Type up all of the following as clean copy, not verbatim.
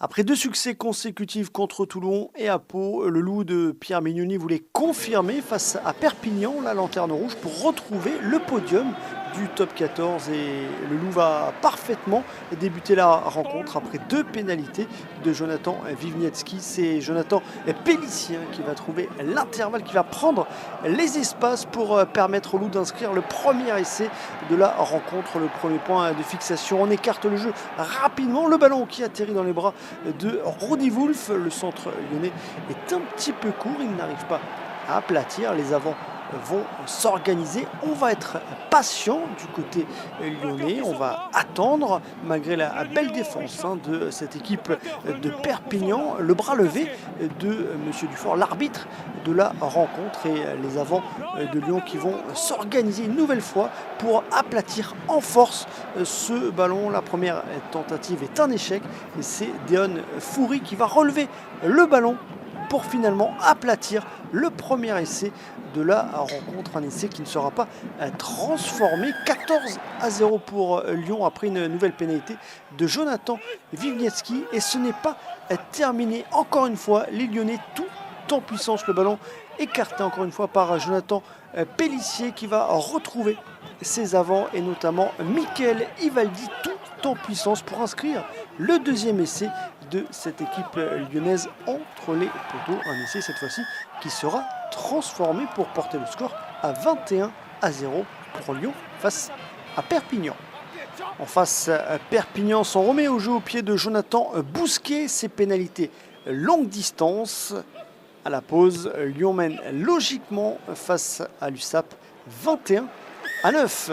Après 2 succès consécutifs contre Toulon et à Pau, le Loup de Pierre Mignoni voulait confirmer face à Perpignan la lanterne rouge pour retrouver le podium du top 14 et le Loup va parfaitement débuter la rencontre après 2 pénalités de Jonathan Wivniewski. C'est Jonathan Pélissier qui va trouver l'intervalle, qui va prendre les espaces pour permettre au Loup d'inscrire le premier essai de la rencontre, le premier point de fixation. On écarte le jeu rapidement, le ballon qui atterrit dans les bras de Rudi Wolf. Le centre lyonnais est un petit peu court, il n'arrive pas à aplatir, les avants vont s'organiser. On va être patient du côté lyonnais, on va attendre malgré la belle défense de cette équipe de Perpignan. Le bras levé de Monsieur Dufort, l'arbitre de la rencontre, et les avants de Lyon qui vont s'organiser une nouvelle fois pour aplatir en force ce ballon. La première tentative est un échec et c'est Deon Foury qui va relever le ballon pour finalement aplatir le premier essai de la rencontre, un essai qui ne sera pas transformé. 14-0 pour Lyon après une nouvelle pénalité de Jonathan Wivniewski, et ce n'est pas terminé. Encore une fois, les Lyonnais tout en puissance, le ballon écarté encore une fois par Jonathan Pélissier qui va retrouver ses avants et notamment Michael Ivaldi tout en puissance pour inscrire le deuxième essai de cette équipe lyonnaise entre les poteaux. Un essai cette fois-ci qui sera transformé pour porter le score à 21-0 pour Lyon face à Perpignan. En face, Perpignan s'en remet au jeu au pied de Jonathan Bousquet. Ses pénalités longue distance. À la pause, Lyon mène logiquement face à l'USAP 21-9.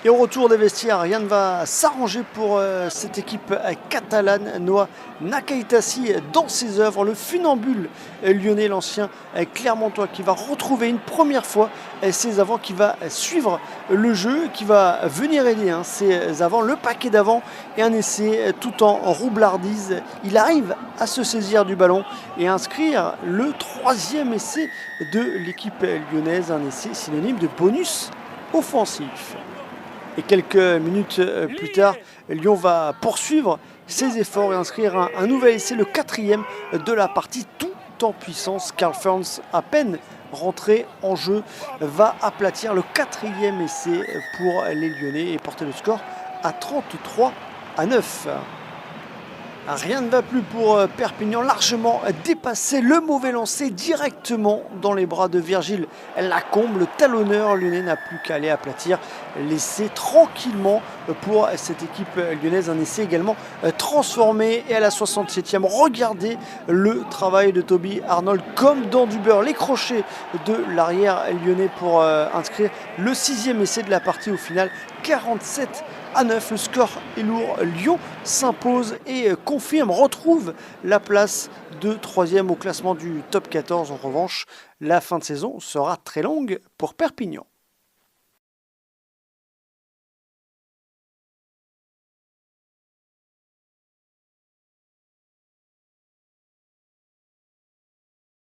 Et au retour des vestiaires, rien ne va s'arranger pour cette équipe catalane. Noah Nakaitasi dans ses œuvres, le funambule lyonnais, l'ancien Clermontois, qui va retrouver une première fois ses avants, qui va suivre le jeu, qui va venir aider ses avants, le paquet d'avant et un essai tout en roublardise. Il arrive à se saisir du ballon et à inscrire le troisième essai de l'équipe lyonnaise, un essai synonyme de bonus offensif. Et quelques minutes plus tard, Lyon va poursuivre ses efforts et inscrire un nouvel essai, le quatrième de la partie, tout en puissance. Carl Ferns, à peine rentré en jeu, va aplatir le quatrième essai pour les Lyonnais et porter le score à 33-9. Rien ne va plus pour Perpignan, largement dépassé. Le mauvais lancé directement dans les bras de Virgile Lacombe. Le talonneur lyonnais n'a plus qu'à aller aplatir l'essai tranquillement pour cette équipe lyonnaise. Un essai également transformé. Et à la 67e, regardez le travail de Toby Arnold comme dans du beurre. Les crochets de l'arrière lyonnais pour inscrire le sixième essai de la partie au final. 47-9, le score est lourd. Lyon s'impose et retrouve la place de 3e au classement du top 14. En revanche, la fin de saison sera très longue pour Perpignan.